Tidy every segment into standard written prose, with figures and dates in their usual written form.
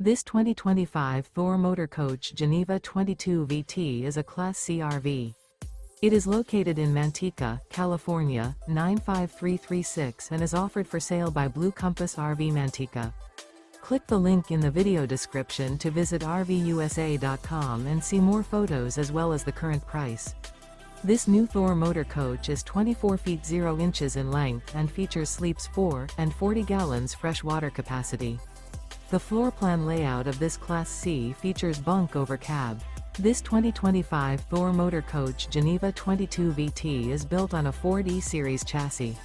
This 2025 Thor Motor Coach Geneva 22 VT is a Class C RV. It is located in Manteca, California, 95336 and is offered for sale by Blue Compass RV Manteca. Click the link in the video description to visit RVUSA.com and see more photos as well as the current price. This new Thor Motor Coach is 24 feet 0 inches in length and features sleeps 4 and 40 gallons fresh water capacity. The floor plan layout of this Class C features Bunk Over Cab. This 2025 Thor Motor Coach Geneva 22 VT is built on a Ford E-Series chassis.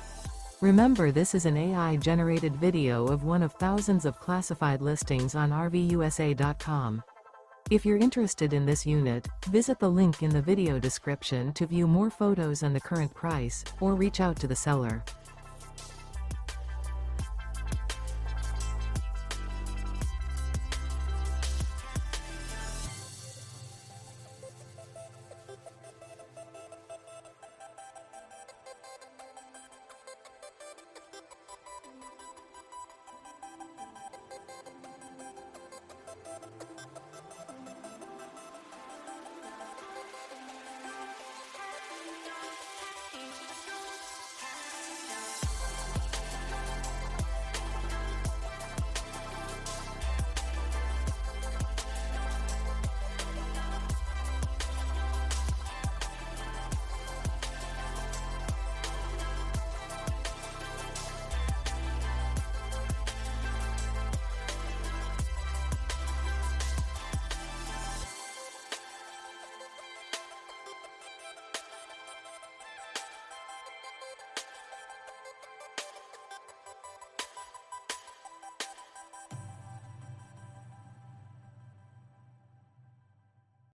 Remember, this is an AI-generated video of one of thousands of classified listings on RVUSA.com. If you're interested in this unit, visit the link in the video description to view more photos and the current price, or reach out to the seller.